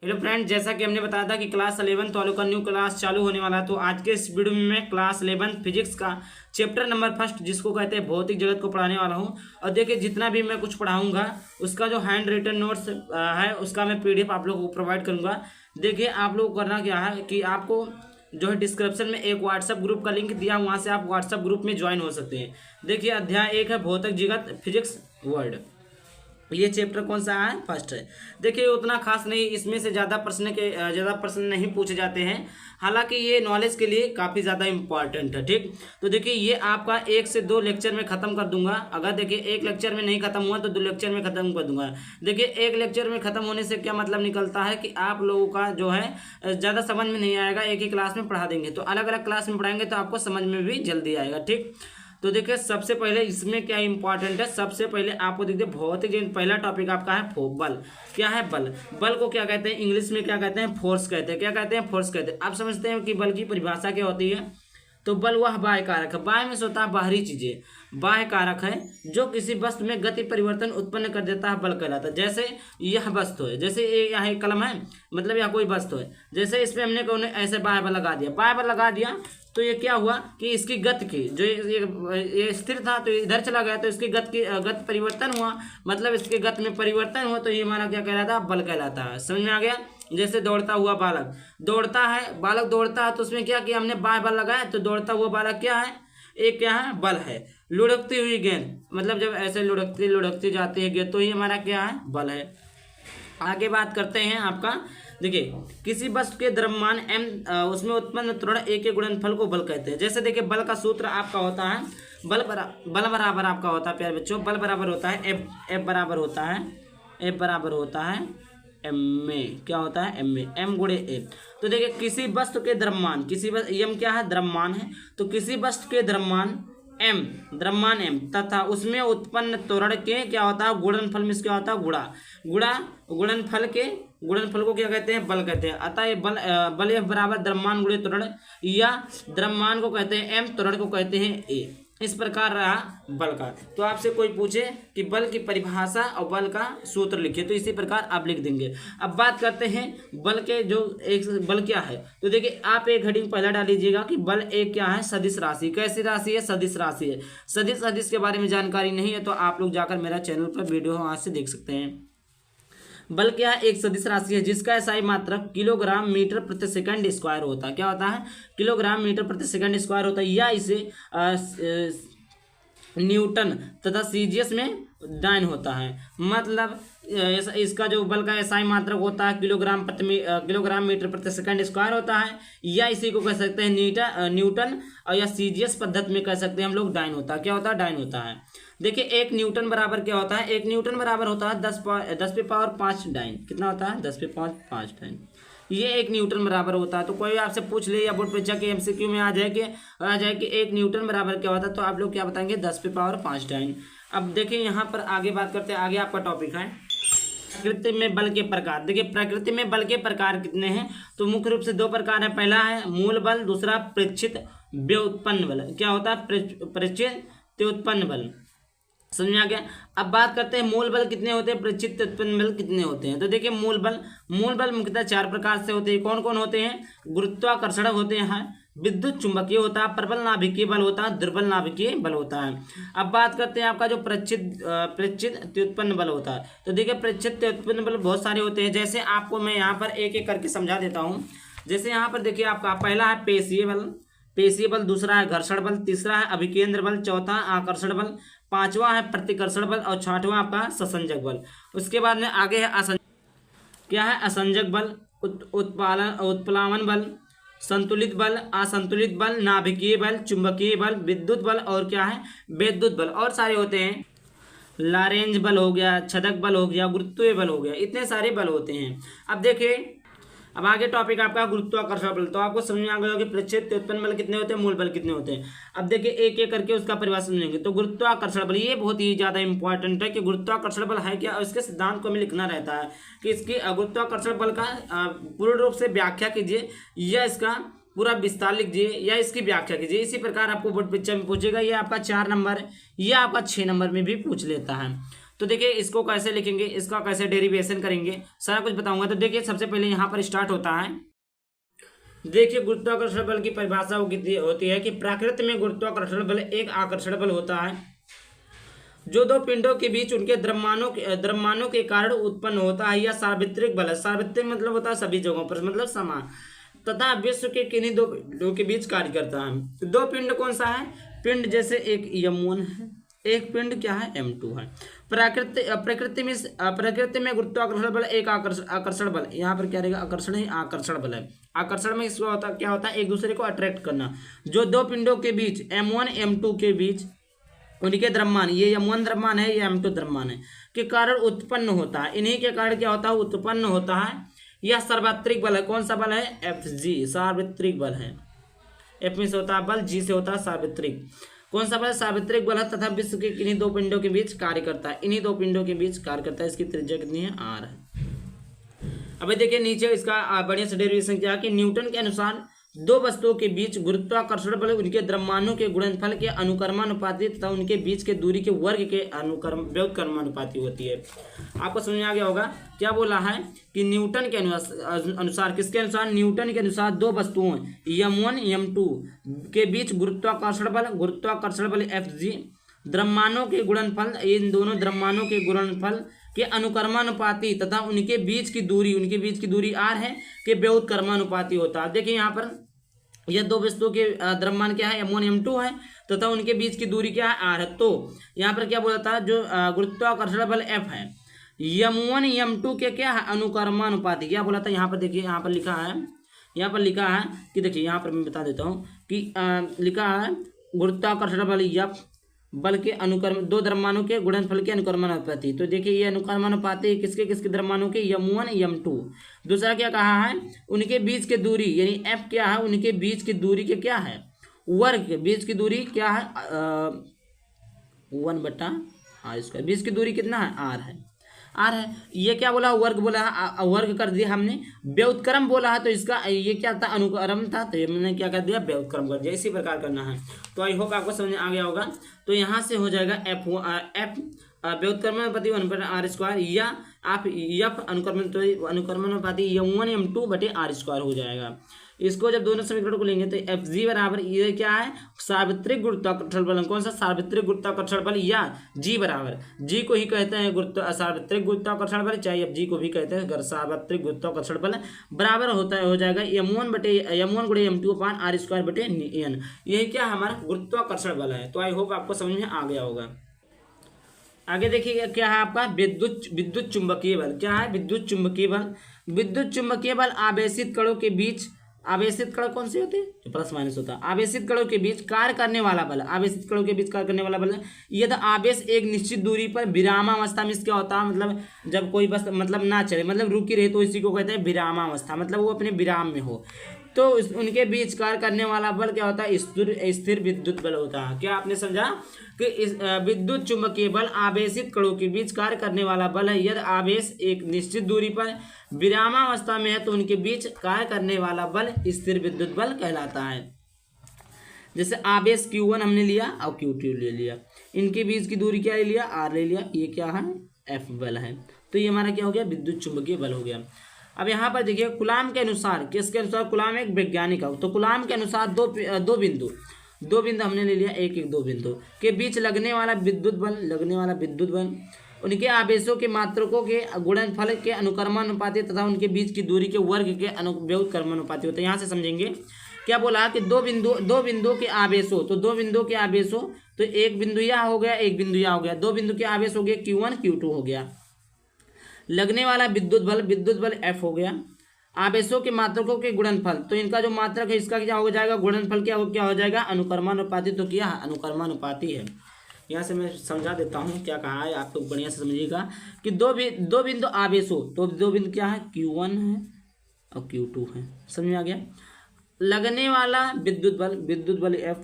Hello friend, जैसा कि हमने बताया था कि क्लास 11 वालों का न्यू क्लास चालू होने वाला है। तो आज के इस वीडियो में मैं क्लास 11 फिजिक्स का चैप्टर नंबर फर्स्ट, जिसको कहते हैं भौतिक जगत को पढ़ाने वाला हूं। और देखिए, जितना भी मैं कुछ पढ़ाऊंगा उसका जो हैंड रिटन नोट्स है उसका मैं पीडीएफ आप लोगों को प्रोवाइड करूंगा। देखिए, आप लोगों को करना क्या है कि आपको जो है डिस्क्रिप्शन में एक व्हाट्सएप ग्रुप का लिंक दिया, वहां से आप व्हाट्सएप ग्रुप में ज्वाइन हो सकते हैं। देखिए, अध्याय 1 है भौतिक जगत फिजिक्स वर्ड। ये चैप्टर कौन सा है? फर्स्ट है। देखिए, उतना खास नहीं, इसमें से ज़्यादा प्रश्न नहीं पूछे जाते हैं। हालांकि ये नॉलेज के लिए काफ़ी ज़्यादा इंपॉर्टेंट है। ठीक, तो देखिए, ये आपका 1 से 2 लेक्चर में ख़त्म कर दूंगा। अगर देखिए एक लेक्चर में नहीं खत्म हुआ तो 2 लेक्चर में ख़त्म कर दूंगा। देखिए, एक लेक्चर में ख़त्म होने से क्या मतलब निकलता है कि आप लोगों का जो है ज़्यादा समझ में नहीं आएगा। एक ही क्लास में पढ़ा देंगे, तो अलग अलग क्लास में पढ़ाएंगे तो आपको समझ में भी जल्दी आएगा। ठीक, तो देखिए, सबसे पहले इसमें क्या इंपॉर्टेंट है, सबसे पहले आपको देखिए भौतिक जो पहला टॉपिक आपका है बल। क्या है? बल। बल को क्या कहते हैं? इंग्लिश में क्या कहते हैं? फोर्स कहते हैं। क्या कहते हैं? फोर्स कहते हैं। आप समझते हैं कि बल की परिभाषा क्या होती है? तो बल वह बाह्य कारक है। बाह्य में से होता है बाहरी चीजें। बाह्य कारक है जो किसी वस्तु में गति परिवर्तन उत्पन्न कर देता है, बल कहलाता है। जैसे यह वस्तु है, जैसे यहाँ एक कलम है, मतलब यह कोई वस्तु है, जैसे इसमें हमने कौन ऐसे बाह्य बल लगा दिया, बाह्य बल लगा दिया, तो ये क्या हुआ कि इसकी गति की जो ये स्थिर था तो इधर चला गया, तो इसकी गति परिवर्तन हुआ, मतलब इसके गति में परिवर्तन हुआ, तो ये हमारा क्या कहलाता है? बल कहलाता है। समझ में आ गया? जैसे दौड़ता हुआ बालक दौड़ता है, बालक दौड़ता है, तो उसमें क्या किया हमने? बाह्य बल लगाया, तो दौड़ता हुआ बालक क्या है? एक क्या है? बल है। लुढ़कती हुई गेंद, मतलब जब ऐसे लुढ़कती लुढ़कती जाती है गेंद, तो ये हमारा क्या है? बल है। आगे बात करते हैं आपका। देखिए, किसी वस्तु के द्रव्यमान m उसमें उत्पन्न त्वरण a के गुणनफल को बल कहते हैं। जैसे देखिए, बल का सूत्र आपका होता है बल बराबर आपका होता है, प्यारे बच्चों, बल बराबर होता है F बराबर होता है m में क्या होता है? m में m गुणे a। तो देखिए, किसी वस्तु के द्रव्यमान, m क्या है? द्रव्यमान है। तो किसी वस्तु के द्रव्यमान m तथा उसमें उत्पन्न त्वरण के क्या होता है? गुणनफल में क्या होता है? गुणनफल को क्या कहते हैं? बल कहते हैं। अतः ये बल F बराबर द्रव्यमान गुणे त्वरण, या द्रव्यमान को कहते हैं m, त्वरण को कहते हैं a। इस प्रकार रहा बल का। तो आपसे कोई पूछे कि बल की परिभाषा और बल का सूत्र लिखिए, तो इसी प्रकार आप लिख देंगे। अब बात करते हैं बल के जो एक बल क्या है। तो देखिए, आप एक हेडिंग पहला डाल लीजिएगा कि बल एक क्या है? सदिश राशि। कैसी राशि है? सदिश राशि है। सदिश के बारे में जानकारी नहीं है तो आप लोग जाकर मेरा चैनल पर वीडियो वहां से देख सकते हैं। बल क्या है? एक सदिश राशि है जिसका एसआई मात्रक किलोग्राम मीटर प्रति सेकंड स्क्वायर होता है। क्या होता है? किलोग्राम मीटर प्रति सेकंड स्क्वायर होता है, या इसे न्यूटन तथा सीजीएस में डाइन होता है। मतलब इसका जो बल का एसआई मात्रक होता है किलोग्राम मीटर प्रति सेकंड स्क्वायर होता है, या इसी को कह सकते हैं न्यूटन, और या सीजीएस पद्धति में कह सकते हैं हम लोग डाइन होता है। क्या होता है? डाइन होता है। देखिए, 1 न्यूटन बराबर क्या होता है? 1 न्यूटन बराबर होता है 10 पे पावर 5 डाइन। कितना होता है? 10 पे पावर 5 डाइन। ये 1 न्यूटन बराबर होता है। तो कोई आपसे पूछ ले या बोर्ड परीक्षा के एमसीक्यू में आ जाए कि 1 न्यूटन बराबर क्या होता है, तो आप लोग क्या बताएंगे? 10 पे पावर 5 डाइन। अब देखिए, यहाँ पर आगे बात करते हैं। आगे आपका टॉपिक है प्रकृति में बल के प्रकार। देखिए, प्रकृति में बल के प्रकार कितने हैं? तो मुख्य रूप से 2 प्रकार है। पहला है मूल बल, दूसरा प्रेक्षित व्युत्पन्न बल। क्या होता है? प्रेक्षित व्युत्पन्न बल। समझ में आ गया? अब बात करते हैं मूल बल कितने होते हैं, प्रेक्षित व्युत्पन्न बल कितने होते हैं। तो देखिए, मूल बल मुख्यतः 4 प्रकार से होते हैं। कौन कौन होते हैं? गुरुत्वाकर्षण होते हैं, विद्युत चुंबकीय होता है, प्रबल नाभिकीय बल होता है, दुर्बल नाभिकीय बल होता है। अब बात करते हैं आपका जो प्रेक्षित व्युत्पन्न बल होता है। तो देखिए, प्रेक्षित व्युत्पन्न बल बहुत सारे होते हैं। जैसे आपको मैं यहाँ पर एक एक करके समझा देता हूँ। जैसे यहाँ पर देखिए, आपका पहला है पेशीय बल, दूसरा है घर्षण बल, तीसरा है अभिकेंद्र बल, चौथा आकर्षण बल, पांचवा है प्रतिकर्षण बल, और छठवां आपका संसंजक बल। उसके बाद में आगे है क्या है? असंजक बल, उत्प्लावन बल, संतुलित बल, असंतुलित बल, नाभिकीय बल, चुंबकीय बल, विद्युत बल, और क्या है? विद्युत बल। और सारे होते हैं। लारेंज बल हो गया, छदक बल हो गया, गुरुत्वीय बल हो गया, इतने सारे बल होते हैं। अब देखिए, अब आगे टॉपिक आपका गुरुत्वाकर्षण बल। तो आपको समझ में आ गया कि प्रेक्षित व्युत्पन्न बल कितने होते हैं, मूल बल कितने होते हैं। अब देखिए, एक एक करके उसका परिभाषा समझेंगे। तो गुरुत्वाकर्षण बल ये बहुत ही ज्यादा इंपॉर्टेंट है कि गुरुत्वाकर्षण बल है क्या, और इसके सिद्धांत को हमें लिखना रहता है कि इसकी गुरुत्वाकर्षण बल का पूर्ण रूप से व्याख्या कीजिए, या इसका पूरा विस्तार लीजिए, या इसकी व्याख्या कीजिए। इसी प्रकार आपको बोर्ड परीक्षा में पूछेगा। ये आपका 4 नंबर या आपका 6 नंबर में भी पूछ लेता है। तो देखिए इसको कैसे लिखेंगे, इसका कैसे डेरिवेशन करेंगे, सारा कुछ बताऊंगा। तो देखिए सबसे पहले यहाँ पर स्टार्ट होता है। देखिए गुरुत्वाकर्षण बल की परिभाषा वो कितनी होती है कि प्रकृति में गुरुत्वाकर्षण बल एक आकर्षण बल होता है जो दो पिंडों के बीच उनके द्रव्यमानों के कारण उत्पन्न होता है। यह सार्वत्रिक बल है। सार्वत्रिक मतलब होता है सभी जगहों पर, मतलब समान, तथा विश्व के किन्हीं दो पिंडों के बीच कार्य करता है। दो पिंड कौन सा है? पिंड जैसे एक M1 है, एक पिंड क्या है M2 है। प्रकृति में गुरुत्वाकर्षण बल एक आकर्षण बल, यहाँ पर क्या रहेगा? आकर्षण ही आकर्षण बल है। आकर्षण में इसको क्या होता है? एक दूसरे को अट्रैक्ट करना। जो दो पिंडों के बीच M1 M2 के बीच उनके द्रव्यमान, ये M1 द्रव्यमान है, ये M2 द्रव्यमान है, के कारण उत्पन्न होता है। इन्हीं के कारण क्या होता है? उत्पन्न होता है। यह सार्वत्रिक बल है। कौन सा बल है? FG, सार्वत्रिक बल है। F में से होता है बल, G से होता है सार्वत्रिक। कौन सा बल? सार्वत्रिक बल है, तथा विश्व के किन्हीं दो पिंडों के बीच कार्य करता है। इन्हीं दो पिंडों के बीच कार्य करता है। इसकी त्रिज्या कितनी है? R है। अभी देखिए नीचे इसका बढ़िया से डेरिवेशन क्या है कि न्यूटन के अनुसार दो वस्तुओं के बीच गुरुत्वाकर्षण बल उनके द्रव्यमानों के गुणनफल के अनुक्रमानुपाती तथा उनके बीच के दूरी के वर्ग के व्युत्क्रमानुपाती होती है। आपको समझ में आ गया होगा क्या बोला है कि न्यूटन के अनुसार, किसके अनुसार? न्यूटन के अनुसार दो वस्तुओं M1 M2 के बीच गुरुत्वाकर्षण बल Fg, द्रव्यमानों के गुणनफल, इन दोनों द्रव्यमानों के गुणनफल के अनुक्रमानुपाती तथा उनके बीच की दूरी R है के व्युत्क्रमानुपाती होता है। देखिए यहाँ पर यह दो वस्तुओं के द्रव्यमान क्या है? M1 M2 है, तथा उनके बीच की दूरी क्या है? R है। तो यहाँ पर क्या बोला था? जो गुरुत्वाकर्षण बल F है, M1 M2 के क्या है? अनुक्रमानुपाती। क्या बोला था? यहाँ पर देखिए, यहाँ पर लिखा है कि देखिए यहाँ पर मैं बता देता हूँ कि लिखा है गुरुत्वाकर्षण बल F बल के दो द्रव्यमानों के गुणनफल के अनुक्रमानुपाती। तो देखिए ये अनुक्रमानुपाती किसके द्रव्यमानों के? M1 M2। दूसरा क्या कहा है? उनके बीच के दूरी, यानी F क्या है? उनके बीच की दूरी के क्या है? वर्ग के बीच की दूरी क्या है? 1/r²। बीच की दूरी कितना है? R है। ये क्या बोला? वर्ग बोला है, वर्ग कर दिया हमने। व्युत्क्रम बोला है तो इसका ये क्या था? अनुक्रम था, तो हमने क्या कर दिया? व्युत्क्रम कर दिया। इसी प्रकार करना है। तो आई होप आपको समझ आ गया होगा। तो यहाँ से हो जाएगा F व्युत्क्रमानुपाती 1/r², या आप F अनुक्रमानुपाती M1 M2 बटे R² हो जाएगा। इसको जब दोनों समीकरण को लेंगे तो Fg बराबर ये क्या है? सार्वत्रिक गुरुत्वाकर्षण बल। कौन सा? सार्वत्रिक गुरुत्वाकर्षण बल, या G बराबर, G को ही कहते हैं सार्वत्रिक गुरुत्वाकर्षण बल, चाहे Fg को भी कहते हैं सार्वत्रिक गुरुत्वाकर्षण बल, बराबर हो जाएगा M1 गुणे M2 अपान R² बटे N। यही क्या हमारा गुरुत्वाकर्षण बल है। तो आई होप आपको समझ में आ गया होगा। आगे देखिए क्या है आपका? विद्युत चुंबकीय बल। क्या है? विद्युत चुंबकीय बल। विद्युत चुंबकीय बल आवेशित कणों के बीच, आवेशित कण कौन से होते हैं? जो प्लस माइनस होता है। आवेशित कणों के बीच कार्य करने वाला बल, आवेशित कणों के बीच कार्य करने वाला बल। यदि आवेश एक निश्चित दूरी पर विरामावस्था में, क्या होता है? मतलब जब कोई बस मतलब ना चले, मतलब रुकी रहे, तो इसी को कहते हैं विरामावस्था, मतलब वो अपने विराम में हो, तो उनके बीच कार्य करने वाला बल क्या होता है? स्थिर विद्युत बल होता है। क्या आपने समझा कि इस विद्युत चुंबकीय बल आवेशित कणों के बीच कार्य करने वाला बल है। यदि आवेश एक निश्चित दूरी पर विरामावस्था में है तो उनके बीच कार्य करने वाला बल स्थिर विद्युत बल कहलाता है। जैसे आवेश Q1 हमने लिया और Q2 ले लिया, इनके बीच की दूरी क्या ले लिया? R ले लिया। ये क्या है? F बल है। तो ये हमारा क्या हो गया? विद्युत चुंबकीय बल हो गया। अब यहाँ पर देखिए कूलाम के अनुसार, किसके अनुसार? कूलाम एक वैज्ञानिक है। तो कूलाम के अनुसार दो बिंदु हमने ले लिया, एक दो बिंदु के बीच लगने वाला विद्युत बल उनके आवेशों के मात्रकों के गुणनफल के अनुक्रमानुपाती तथा उनके बीच की दूरी के वर्ग के व्युत्क्रमानुपाती होते हैं। यहाँ से समझेंगे क्या बोला कि दो बिंदुओं के आवेशों, तो दो बिंदुओं के आवेशों, तो एक बिंदु यहाँ हो गया, एक बिंदु यहाँ हो गया, दो बिंदु के आवेश हो गए Q1 Q2 हो गया। लगने वाला विद्युत बल F हो गया। आवेशों के मात्रकों के गुणनफल, तो इनका जो मात्रक है इसका क्या हो जाएगा? गुणनफल क्या हो जाएगा? अनुक्रमानुपाती। तो क्या अनुक्रमानुपाती है। यहाँ से मैं समझा देता हूँ क्या कहा है, आप लोग बढ़िया से समझिएगा कि दो बिंदु आवेशों, तो दो बिंदु क्या है? Q1 है और Q2 है। समझ में आ गया? लगने वाला विद्युत बल F,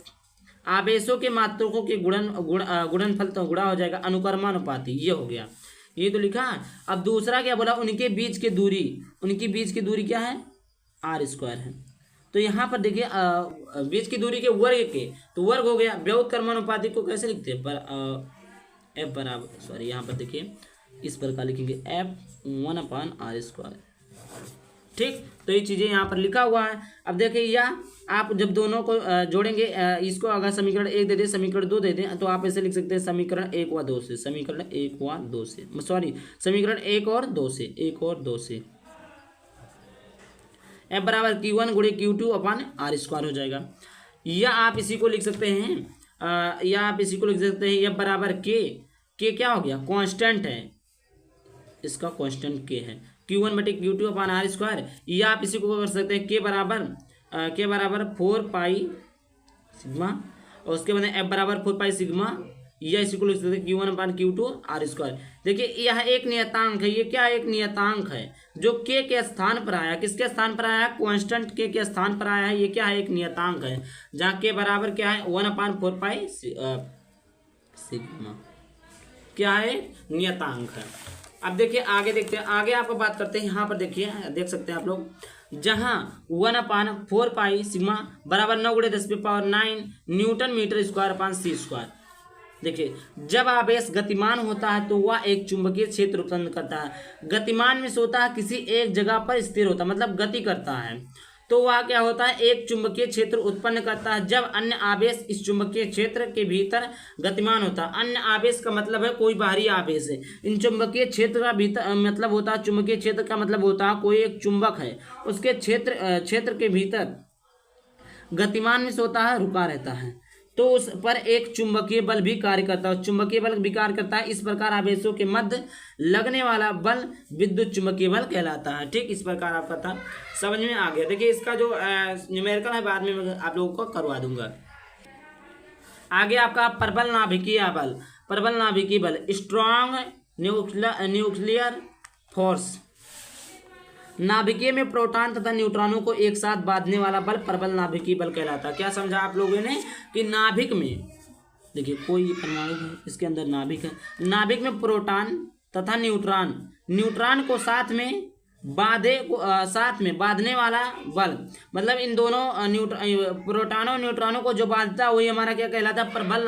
आवेशों के मात्रकों के गुणनफल, तो गुणा हो जाएगा अनुक्रमानुपाती। ये हो गया, ये तो लिखा। अब दूसरा क्या बोला? उनके बीच की दूरी क्या है? R² है। तो यहाँ पर देखिए बीच की दूरी के वर्ग के, तो वर्ग हो गया। व्युत्क्रमानुपाती को कैसे लिखते हैं? एफ बराबर सॉरी यहाँ पर देखिए इस प्रकार लिखेंगे F1/r²। ठीक, तो ये चीज़ें यहाँ पर लिखा हुआ है। अब देखिए यह आप जब दोनों को जोड़ेंगे, इसको अगर समीकरण 1 दे दें, समीकरण 2 दे दें, तो आप ऐसे लिख सकते हैं समीकरण 1 व 2 से, समीकरण 1 व 2 से, सॉरी समीकरण 1 और 2 से, 1 और 2 से F बराबर Q1 गुणे Q2/r² हो जाएगा। या आप इसी को लिख सकते हैं, या आप इसी को लिख सकते हैं F बराबर के क्या हो गया, कांस्टेंट है, इसका कांस्टेंट के है, Q1/Q2/r²। या आप इसी को कर सकते हैं के बराबर 4 सिग्मा, और उसके बाद F बराबर 4 सिग्मा, या इसी को लिख सकते हैं Q1/Q2/r²। देखिए यह एक नियतांक है, ये क्या एक नियतांक है जो के स्थान पर आया, किसके स्थान पर आया, कांस्टेंट के स्थान पर आया है। ये क्या है, एक नियतांक है, जहाँ के बराबर क्या है 1/4 सिग्मा, क्या है, नियतांक है। अब देखिए आगे देखते हैं, आगे आपको बात करते हैं। यहाँ पर देखिए देख सकते हैं आप लोग, जहाँ 1/4 सिग्मा बराबर 9×10⁹ न्यूटन मीटर स्क्वायर/c²। देखिए जब आवेश गतिमान होता है तो वह एक चुंबकीय क्षेत्र उत्पन्न करता है। गतिमान में से होता है किसी एक जगह पर स्थिर होता है, मतलब गति करता है, तो वह क्या होता है, एक चुंबकीय क्षेत्र उत्पन्न करता है। जब अन्य आवेश इस चुंबकीय क्षेत्र के भीतर गतिमान होता है, अन्य आवेश का मतलब है कोई बाहरी आवेश है। इन चुंबकीय क्षेत्र का भीतर मतलब होता है, चुंबकीय क्षेत्र का मतलब होता है कोई एक चुंबक है, उसके क्षेत्र के भीतर गतिमान में से होता है रुका रहता है, तो उस पर एक चुंबकीय बल भी कार्य करता है। चुंबकीय बल भी कार्य करता है। इस प्रकार आवेशों के मध्य लगने वाला बल विद्युत चुंबकीय बल कहलाता है। ठीक, इस प्रकार आपका था, समझ में आ गया। देखिए इसका जो न्यूमेरिकल है बाद में मैं आप लोगों को करवा दूंगा। आगे आपका प्रबल नाभिकीय बल, प्रबल नाभिकीय बल, स्ट्रॉन्ग न्यूक्लियर फोर्स। नाभिकीय में प्रोटॉन तथा न्यूट्रॉनों को एक साथ बांधने वाला बल प्रबल नाभिकीय बल कहलाता है। क्या समझा आप लोगों ने कि नाभिक में देखिए कोई परमाणु है, इसके अंदर नाभिक है, नाभिक में प्रोटॉन तथा न्यूट्रॉन को साथ में बांधने वाला बल, मतलब इन दोनों प्रोटॉनों न्यूट्रॉनों को जो बांधता है वही हमारा क्या कहलाता है, प्रबल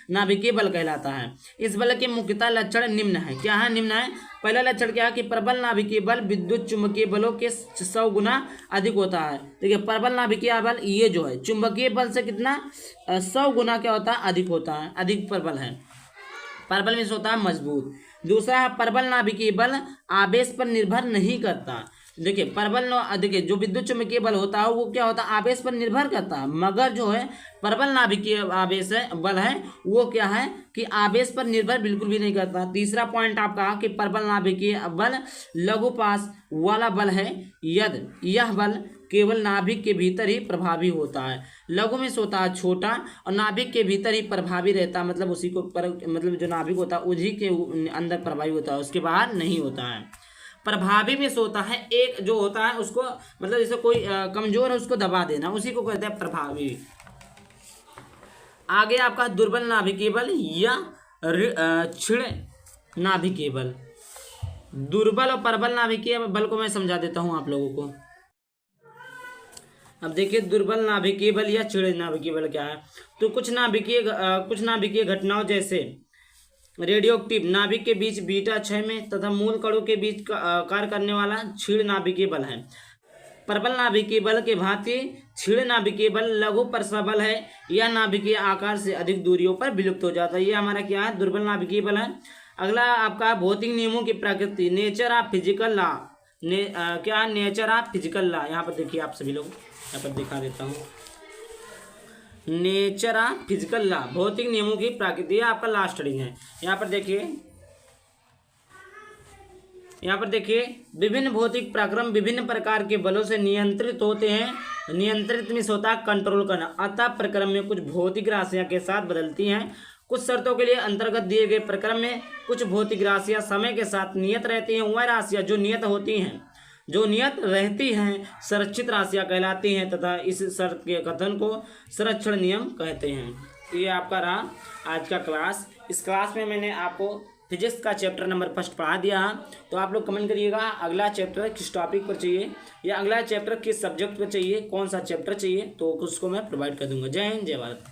नाभिकीय बल कहलाता है। इस बल के मुख्यतः लक्षण निम्न है। क्या है, निम्न है। पहला लक्षण क्या है कि प्रबल नाभिकीय बल विद्युत चुंबकीय बलों के 100 गुना अधिक होता है। देखिए प्रबल नाभिकीय बल ये जो है चुंबकीय बल से कितना 100 गुना क्या होता है, अधिक होता है, अधिक प्रबल है। प्रबल में से होता है मजबूत। दूसरा है प्रबल नाभिकीय बल आवेश पर निर्भर नहीं करता। देखिए देखिए जो विद्युत चुंबकीय बल होता है वो क्या होता है, आवेश पर निर्भर करता है, मगर जो है प्रबल नाभिकीय बल है वो क्या है कि आवेश पर निर्भर बिल्कुल भी नहीं करता। तीसरा पॉइंट आपका कि प्रबल नाभिकीय बल लघुपाश वाला बल है, यदि यह बल केवल नाभिक के भीतर ही प्रभावी होता है। लघु में से होता है छोटा और नाभिक के भीतर ही प्रभावी रहता है, मतलब उसी को मतलब जो नाभिक होता है उसी के अंदर प्रभावी होता है, उसके बाहर नहीं होता है। प्रभावी में से होता है एक जो होता है उसको मतलब जैसे कोई कमजोर है उसको दबा देना, उसी को कहते हैं प्रभावी। आगे आपका दुर्बल नाभिकीय बल या क्षीण नाभिकीय बल। दुर्बल और प्रबल नाभिकीय बल को मैं समझा देता हूं आप लोगों को। अब देखिए दुर्बल नाभिकीय बल या क्षीण नाभिकीय बल क्या है, तो कुछ नाभिकीय घटनाओं जैसे रेडियोएक्टिव नाभिक के बीच बीटा 6 में तथा मूल कणों के बीच कार्य करने वाला क्षीण नाभिकीय बल है। प्रबल नाभिकीय बल के भांति क्षीण नाभिकीय बल लघु परस्पर है, यह नाभिकीय आकार से अधिक दूरियों पर विलुप्त हो जाता है। ये हमारा क्या है, दुर्बल नाभिकीय बल है। अगला आपका भौतिक नियमों की प्रकृति, नेचर ऑफ फिजिकल लॉ। क्या है, नेचर ऑफ फिजिकल लॉ। यहाँ पर देखिए आप सभी लोग, यहाँ पर दिखा देता हूँ, नेचर ऑफ फिजिकल लॉ, भौतिक नियमों की प्रकृति, आपका लास्ट रीडिंग है। यहाँ पर देखिए विभिन्न भौतिक प्रक्रम विभिन्न प्रकार के बलों से नियंत्रित होते हैं। नियंत्रित में होता है कंट्रोल करना, अतः प्रक्रम में कुछ भौतिक राशियां के साथ बदलती हैं। कुछ शर्तों के लिए अंतर्गत दिए गए प्रक्रम में कुछ भौतिक राशियां समय के साथ नियत रहती हैं। वह राशियां जो नियत रहती हैं संरक्षित राशियां कहलाती हैं तथा इस शर्त के कथन को संरक्षण नियम कहते हैं। ये आपका रहा आज का क्लास। इस क्लास में मैंने आपको फिजिक्स का चैप्टर नंबर 1 पढ़ा दिया। तो आप लोग कमेंट करिएगा अगला चैप्टर किस टॉपिक पर चाहिए या अगला चैप्टर किस सब्जेक्ट पर चाहिए, कौन सा चैप्टर चाहिए, तो उसको मैं प्रोवाइड कर दूंगा। जय हिंद, जय भारत।